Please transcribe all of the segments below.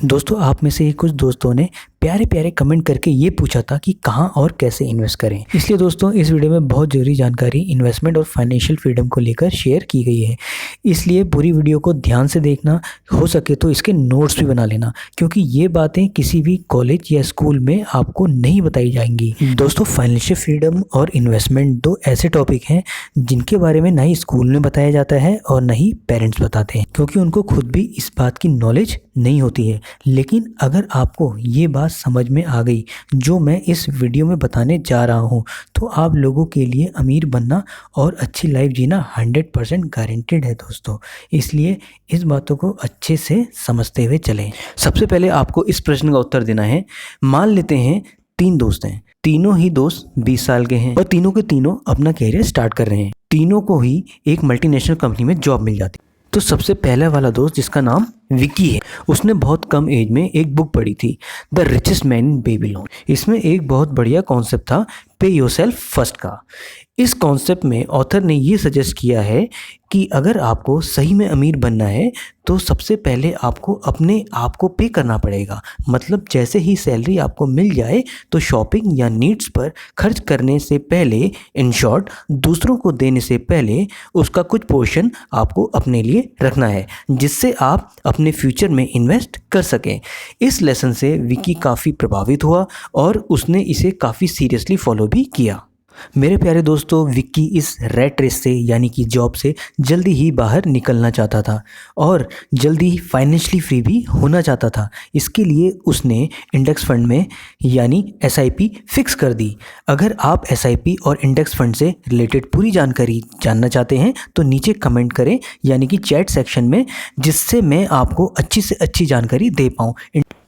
दोस्तों, आप में से ही कुछ दोस्तों ने प्यारे प्यारे कमेंट करके ये पूछा था कि कहाँ और कैसे इन्वेस्ट करें। इसलिए दोस्तों इस वीडियो में बहुत ज़रूरी जानकारी इन्वेस्टमेंट और फाइनेंशियल फ्रीडम को लेकर शेयर की गई है। इसलिए पूरी वीडियो को ध्यान से देखना, हो सके तो इसके नोट्स भी बना लेना, क्योंकि ये बातें किसी भी कॉलेज या स्कूल में आपको नहीं बताई जाएंगी। दोस्तों, फाइनेंशियल फ्रीडम और इन्वेस्टमेंट दो ऐसे टॉपिक हैं जिनके बारे में ना ही स्कूल में बताया जाता है और ना ही पेरेंट्स बताते हैं, क्योंकि उनको खुद भी इस बात की नॉलेज नहीं होती है। लेकिन अगर आपको ये बात समझ में आ गई जो मैं इस वीडियो में बताने जा रहा हूँ, तो आप लोगों के लिए अमीर बनना और अच्छी लाइफ जीना 100% गारंटेड है दोस्तों। इसलिए इस बातों को अच्छे से समझते हुए चलें। सबसे पहले आपको इस प्रश्न का उत्तर देना है। मान लेते हैं 3 दोस्त हैं, तीनों ही दोस्त 20 साल के हैं और तीनों के तीनों अपना कैरियर स्टार्ट कर रहे हैं। तीनों को ही एक मल्टीनेशनल कंपनी में जॉब मिल जाती। तो सबसे पहला वाला दोस्त, जिसका नाम विक्की है, उसने बहुत कम एज में एक बुक पढ़ी थी, the richest man in Babylon. इसमें एक बहुत बढ़िया कॉन्सेप्ट था, पे योरसेल्फ फर्स्ट का। इस कॉन्सेप्ट में ऑथर ने ये सजेस्ट किया है कि अगर आपको सही में अमीर बनना है तो सबसे पहले आपको अपने आप को पे करना पड़ेगा। मतलब जैसे ही सैलरी आपको मिल जाए तो शॉपिंग या नीड्स पर खर्च करने से पहले, इन शॉर्ट दूसरों को देने से पहले, उसका कुछ पोर्शन आपको अपने लिए रखना है, जिससे आप अपने फ्यूचर में इन्वेस्ट कर सकें। इस लेसन से विकी काफ़ी प्रभावित हुआ और उसने इसे काफ़ी सीरियसली फॉलो भी किया। मेरे प्यारे दोस्तों, विक्की इस रैट रेस से यानी कि जॉब से जल्दी ही बाहर निकलना चाहता था और जल्दी ही फाइनेंशियली फ्री भी होना चाहता था। इसके लिए उसने इंडेक्स फंड में यानी SIP फिक्स कर दी। अगर आप SIP और इंडेक्स फंड से रिलेटेड पूरी जानकारी जानना चाहते हैं तो नीचे कमेंट करें, यानी कि चैट सेक्शन में, जिससे मैं आपको अच्छी से अच्छी जानकारी दे पाऊँ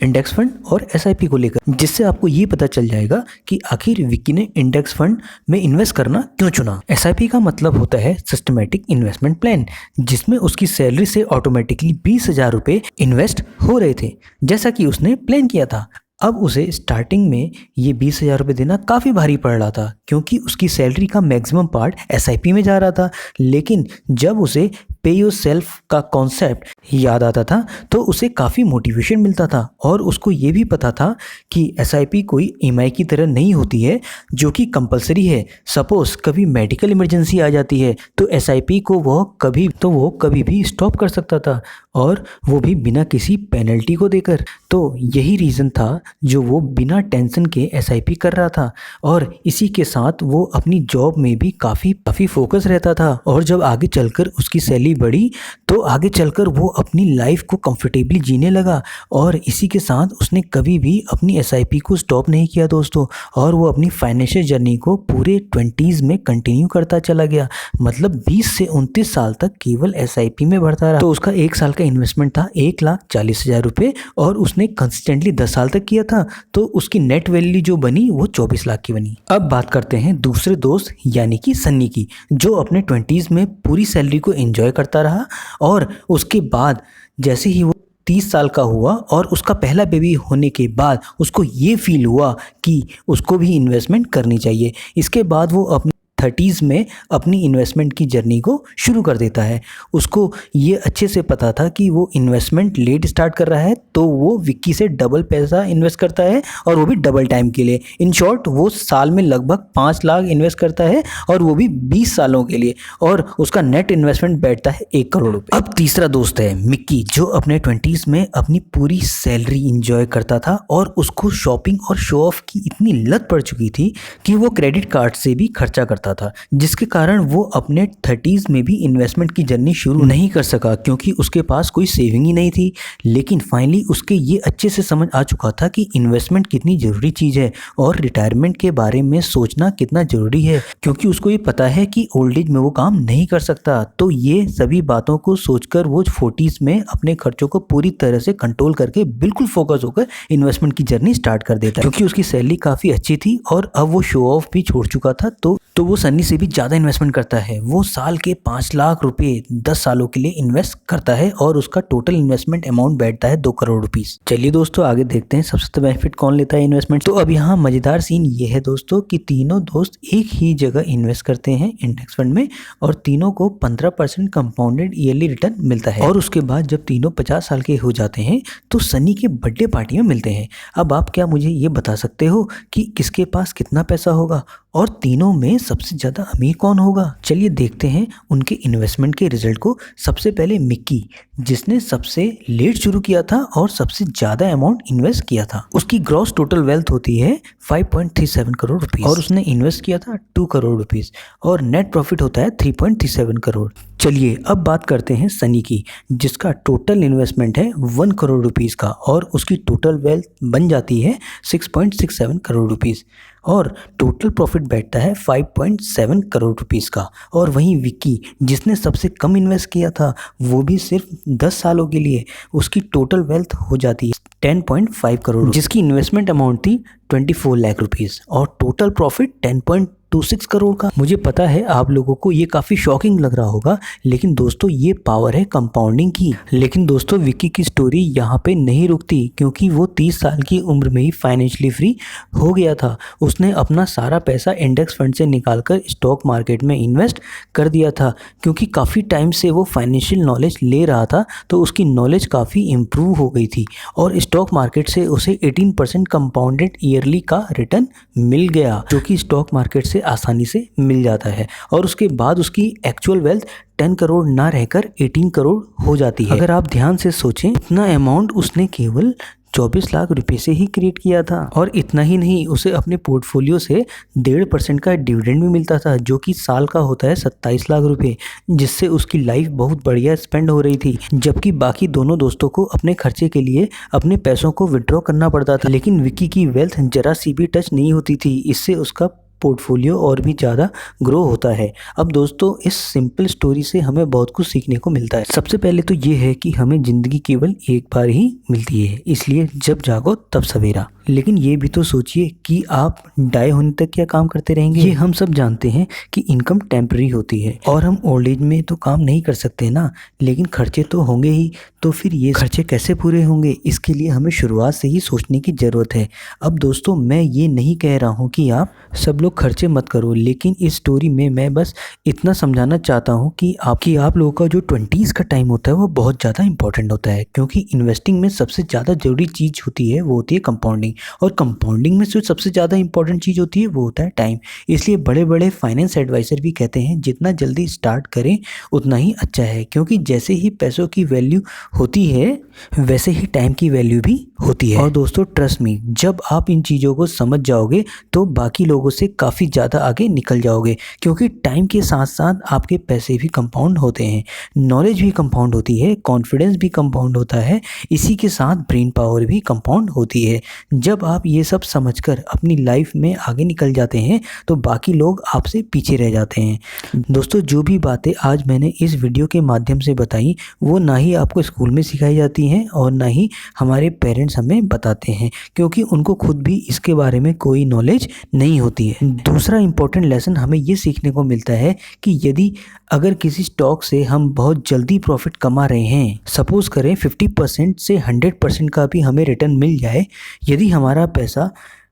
इंडेक्स फंड और SIP को लेकर, जिससे आपको ये पता चल जाएगा कि आखिर विक्की ने इंडेक्स फंड में इन्वेस्ट करना क्यों चुना। SIP का मतलब होता है सिस्टमेटिक इन्वेस्टमेंट प्लान, जिसमें उसकी सैलरी से ऑटोमेटिकली 20,000 रुपये इन्वेस्ट हो रहे थे, जैसा कि उसने प्लान किया था। अब उसे स्टार्टिंग में ये 20,000 रुपये देना काफ़ी भारी पड़ रहा था, क्योंकि उसकी सैलरी का मैक्सिमम पार्ट SIP में जा रहा था। लेकिन जब उसे पे योर सेल्फ का कॉन्सेप्ट याद आता था तो उसे काफ़ी मोटिवेशन मिलता था और उसको ये भी पता था कि SIP कोई EMI की तरह नहीं होती है जो कि कंपलसरी है। सपोज़ कभी मेडिकल इमरजेंसी आ जाती है तो SIP को वो कभी भी स्टॉप कर सकता था, और वो भी बिना किसी पेनल्टी को देकर। तो यही रीज़न था जो वो बिना टेंशन के SIP कर रहा था, और इसी के साथ वो अपनी जॉब में भी काफ़ी फोकस रहता था। और जब आगे चलकर उसकी सैलरी बढ़ी तो आगे चलकर वो अपनी लाइफ को कंफर्टेबली जीने लगा, और इसी के साथ उसने कभी भी अपनी SIP को स्टॉप नहीं किया दोस्तों, और वो अपनी फाइनेंशियल जर्नी को पूरे 20s में कंटिन्यू करता चला गया। मतलब 20 से 29 साल तक केवल SIP में बढ़ता रहा। तो उसका 1 साल का इन्वेस्टमेंट था 1,40,000 रुपये, और उसने कंसिस्टेंटली 10 साल तक किया था, तो उसकी नेट वैल्यू जो बनी वो 24 लाख की बनी। अब बात करते हैं दूसरे दोस्त यानी कि सन्नी की, जो अपने 20s में पूरी सैलरी को एंजॉय करता रहा, और उसके बाद जैसे ही वो 30 साल का हुआ और उसका पहला बेबी होने के बाद उसको ये फील हुआ कि उसको भी इन्वेस्टमेंट करनी चाहिए। इसके बाद वो अपनी 30s में अपनी इन्वेस्टमेंट की जर्नी को शुरू कर देता है। उसको ये अच्छे से पता था कि वो इन्वेस्टमेंट लेट स्टार्ट कर रहा है, तो वो विक्की से डबल पैसा इन्वेस्ट करता है, और वो भी डबल टाइम के लिए। इन शॉर्ट वो साल में लगभग 5 लाख इन्वेस्ट करता है, और वो भी 20 सालों के लिए, और उसका नेट इन्वेस्टमेंट बैठता है 1 करोड़ रुपये। अब तीसरा दोस्त है मिक्की, जो अपने 20s में अपनी पूरी सैलरी इंजॉय करता था, और उसको शॉपिंग और शो ऑफ की इतनी लत पड़ चुकी थी कि वो क्रेडिट कार्ड से भी खर्चा करता था, जिसके कारण वो अपने 30s में भी इन्वेस्टमेंट की जर्नी शुरू नहीं कर सका, क्योंकि उसके पास कोई सेविंग ही नहीं थी। लेकिन फाइनली उसके ये अच्छे से समझ आ चुका था कि इन्वेस्टमेंट कितनी ज़रूरी चीज़ है और रिटायरमेंट के बारे में सोचना कितना ज़रूरी है, क्योंकि उसको ये पता है कि ओल्ड एज में वो काम नहीं कर सकता। तो ये सभी बातों को सोचकर वो 40s में अपने खर्चों को पूरी तरह से कंट्रोल करके बिल्कुल फोकस होकर इन्वेस्टमेंट की जर्नी स्टार्ट कर देता है, क्योंकि उसकी सैलरी काफ़ी अच्छी थी और अब वो शो ऑफ भी छोड़ चुका था। तो तो वो सन्नी से भी ज़्यादा इन्वेस्टमेंट करता है। वो साल के 5 लाख रुपए 10 सालों के लिए इन्वेस्ट करता है और उसका टोटल इन्वेस्टमेंट अमाउंट बैठता है 2 करोड़ रुपीस। चलिए दोस्तों आगे देखते हैं सबसे ज़्यादा बेनिफिट कौन लेता है इन्वेस्टमेंट। तो अब यहाँ मज़ेदार सीन ये है दोस्तों कि तीनों दोस्त एक ही जगह इन्वेस्ट करते हैं इंडेक्स फंड में और तीनों को 15% कंपाउंडेड ईयरली रिटर्न मिलता है। और उसके बाद जब तीनों 50 साल के हो जाते हैं तो सनी के बर्थडे पार्टी में मिलते हैं। अब आप क्या मुझे ये बता सकते हो कि किसके पास कितना पैसा होगा और तीनों में सबसे ज़्यादा अमीर कौन होगा? चलिए देखते हैं उनके इन्वेस्टमेंट के रिजल्ट को। सबसे पहले मिक्की, जिसने सबसे लेट शुरू किया था और सबसे ज़्यादा अमाउंट इन्वेस्ट किया था। उसकी ग्रॉस टोटल वेल्थ होती है 5.37 करोड़ रुपीस और उसने इन्वेस्ट किया था 2 करोड़ रुपीस और नेट प्रॉफिट होता है 3.37 करोड़। चलिए अब बात करते हैं सनी की, जिसका टोटल इन्वेस्टमेंट है 1 करोड़ रुपीस का और उसकी टोटल वेल्थ बन जाती है 6.67 करोड़ रुपीस और टोटल प्रॉफिट बैठता है 5.7 करोड़ रुपीस का। और वहीं विक्की, जिसने सबसे कम इन्वेस्ट किया था वो भी सिर्फ 10 सालों के लिए, उसकी टोटल वेल्थ हो जाती है 10.5 करोड़, जिसकी इन्वेस्टमेंट अमाउंट थी 24 लाख रुपीस और टोटल प्रॉफिट 10.26 करोड़ का। मुझे पता है आप लोगों को ये काफ़ी शॉकिंग लग रहा होगा, लेकिन दोस्तों ये पावर है कंपाउंडिंग की। लेकिन दोस्तों विक्की की स्टोरी यहाँ पे नहीं रुकती, क्योंकि वो 30 साल की उम्र में ही फाइनेंशियली फ्री हो गया था। उसने अपना सारा पैसा इंडेक्स फंड से निकालकर स्टॉक मार्केट में इन्वेस्ट कर दिया था, क्योंकि काफ़ी टाइम से वो फाइनेंशियल नॉलेज ले रहा था तो उसकी नॉलेज काफ़ी इम्प्रूव हो गई थी और स्टॉक मार्केट से उसे 18% कंपाउंडेड ईयरली का रिटर्न मिल गया, जो कि स्टॉक मार्केट से आसानी से मिल जाता है। और उसके बाद उसकी एक्चुअल वेल्थ 10 करोड़ ना रहकर 18 करोड़ हो जाती है। अगर आप ध्यान से सोचें, इतना अमाउंट उसने केवल 24 लाख रुपए से ही क्रिएट किया था। और इतना ही नहीं, उसे अपने पोर्टफोलियो से 1.5% का डिविडेंड भी मिलता था, जो कि साल का होता है 27 लाख रुपए, जिससे उसकी लाइफ बहुत बढ़िया स्पेंड हो रही थी। जबकि बाकी दोनों दोस्तों को अपने खर्चे के लिए अपने पैसों को विड्रॉ करना पड़ता था। लेकिन विक्की की वेल्थ जरा सी भी टच नहीं होती थी, इससे उसका पोर्टफोलियो और भी ज़्यादा ग्रो होता है। अब दोस्तों इस सिंपल स्टोरी से हमें बहुत कुछ सीखने को मिलता है। सबसे पहले तो ये है कि हमें ज़िंदगी केवल एक बार ही मिलती है, इसलिए जब जागो तब सवेरा। लेकिन ये भी तो सोचिए कि आप डाई होने तक क्या काम करते रहेंगे। ये हम सब जानते हैं कि इनकम टेम्पररी होती है और हम ओल्ड एज में तो काम नहीं कर सकते ना, लेकिन खर्चे तो होंगे ही। तो फिर ये खर्चे कैसे पूरे होंगे, इसके लिए हमें शुरुआत से ही सोचने की ज़रूरत है। अब दोस्तों मैं ये नहीं कह रहा हूँ कि आप सब लोग खर्चे मत करो, लेकिन इस स्टोरी में मैं बस इतना समझाना चाहता हूँ कि आप लोगों का जो 20s का टाइम होता है वो बहुत ज़्यादा इंपॉर्टेंट होता है, क्योंकि इन्वेस्टिंग में सबसे ज़्यादा ज़रूरी चीज़ होती है वो होती है कंपाउंडिंग। और कंपाउंडिंग में जो सबसे ज़्यादा इंपॉर्टेंट चीज़ होती है वो होता है टाइम। इसलिए बड़े बड़े फाइनेंस एडवाइज़र भी कहते हैं जितना जल्दी स्टार्ट करें उतना ही अच्छा है, क्योंकि जैसे ही पैसों की वैल्यू होती है वैसे ही टाइम की वैल्यू भी होती है। और दोस्तों ट्रस्ट मी, जब आप इन चीज़ों को समझ जाओगे तो बाकी लोगों से काफ़ी ज़्यादा आगे निकल जाओगे, क्योंकि टाइम के साथ साथ आपके पैसे भी कंपाउंड होते हैं, नॉलेज भी कंपाउंड होती है, कॉन्फिडेंस भी कंपाउंड होता है, इसी के साथ ब्रेन पावर भी कंपाउंड होती है। जब आप ये सब समझकर अपनी लाइफ में आगे निकल जाते हैं तो बाकी लोग आपसे पीछे रह जाते हैं। दोस्तों जो भी बातें आज मैंने इस वीडियो के माध्यम से बताई वो ना ही आपको स्कूल में सिखाई जाती हैं और ना ही हमारे पेरेंट्स हमें बताते हैं, क्योंकि उनको खुद भी इसके बारे में कोई नॉलेज नहीं होती है। दूसरा इंपॉर्टेंट लेसन हमें ये सीखने को मिलता है कि यदि अगर किसी स्टॉक से हम बहुत जल्दी प्रॉफिट कमा रहे हैं, सपोज करें 50% से 100% का भी हमें रिटर्न मिल जाए, यदि हमारा पैसा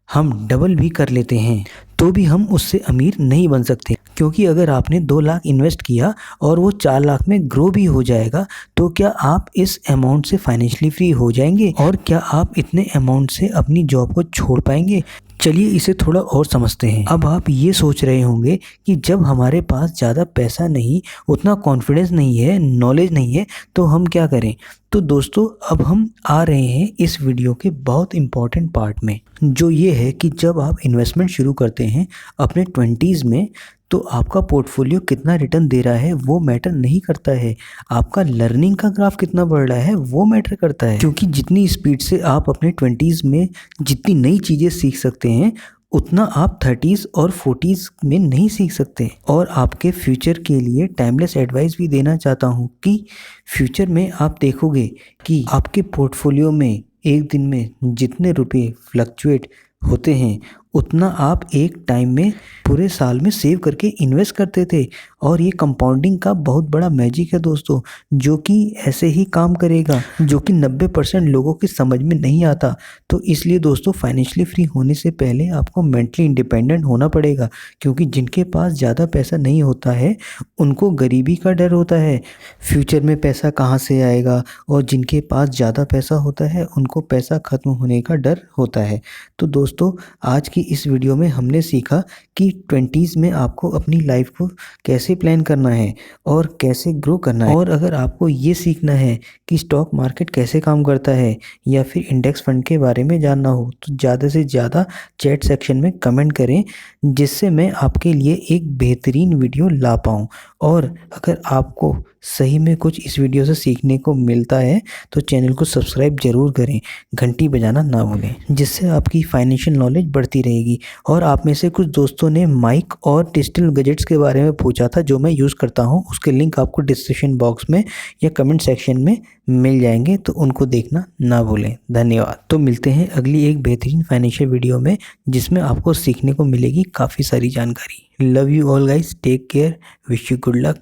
हम डबल भी कर लेते हैं तो भी हम उससे अमीर नहीं बन सकते, क्योंकि अगर आपने 2 लाख इन्वेस्ट किया और वो 4 लाख में ग्रो भी हो जाएगा तो क्या आप इस अमाउंट से फाइनेंशियली फ्री हो जाएंगे और क्या आप इतने अमाउंट से अपनी जॉब को छोड़ पाएंगे? चलिए इसे थोड़ा और समझते हैं। अब आप ये सोच रहे होंगे कि जब हमारे पास ज़्यादा पैसा नहीं, उतना कॉन्फिडेंस नहीं है, नॉलेज नहीं है, तो हम क्या करें? तो दोस्तों अब हम आ रहे हैं इस वीडियो के बहुत इम्पॉर्टेंट पार्ट में, जो ये है कि जब आप इन्वेस्टमेंट शुरू करते हैं अपने 20s में तो आपका पोर्टफोलियो कितना रिटर्न दे रहा है वो मैटर नहीं करता है, आपका लर्निंग का ग्राफ कितना बढ़ रहा है वो मैटर करता है। क्योंकि जितनी स्पीड से आप अपने 20s में जितनी नई चीज़ें सीख सकते हैं उतना आप 30s और 40s में नहीं सीख सकते। और आपके फ्यूचर के लिए टाइमलेस एडवाइस भी देना चाहता हूँ कि फ्यूचर में आप देखोगे कि आपके पोर्टफोलियो में एक दिन में जितने रुपए फ्लक्चुएट होते हैं उतना आप एक टाइम में पूरे साल में सेव करके इन्वेस्ट करते थे। और ये कंपाउंडिंग का बहुत बड़ा मैजिक है दोस्तों, जो कि ऐसे ही काम करेगा, जो कि 90% लोगों की समझ में नहीं आता। तो इसलिए दोस्तों फाइनेंशियली फ्री होने से पहले आपको मेंटली इंडिपेंडेंट होना पड़ेगा, क्योंकि जिनके पास ज़्यादा पैसा नहीं होता है उनको गरीबी का डर होता है, फ्यूचर में पैसा कहाँ से आएगा। और जिनके पास ज़्यादा पैसा होता है उनको पैसा ख़त्म होने का डर होता है। तो दोस्तों आज की इस वीडियो में हमने सीखा कि 20s में आपको अपनी लाइफ को कैसे प्लान करना है और कैसे ग्रो करना है। और अगर आपको ये सीखना है कि स्टॉक मार्केट कैसे काम करता है या फिर इंडेक्स फंड के बारे में जानना हो, तो ज़्यादा से ज़्यादा चैट सेक्शन में कमेंट करें, जिससे मैं आपके लिए एक बेहतरीन वीडियो ला पाऊँ। और अगर आपको सही में कुछ इस वीडियो से सीखने को मिलता है तो चैनल को सब्सक्राइब ज़रूर करें, घंटी बजाना ना भूलें, जिससे आपकी फाइनेंशियल नॉलेज बढ़ती रहेगी। और आप में से कुछ दोस्तों ने माइक और डिजिटल गैजेट्स के बारे में पूछा था जो मैं यूज़ करता हूं, उसके लिंक आपको डिस्क्रिप्शन बॉक्स में या कमेंट सेक्शन में मिल जाएंगे, तो उनको देखना ना भूलें। धन्यवाद। तो मिलते हैं अगली एक बेहतरीन फाइनेंशियल वीडियो में, जिसमें आपको सीखने को मिलेगी काफ़ी सारी जानकारी। Love you all guys, take care, wish you good luck.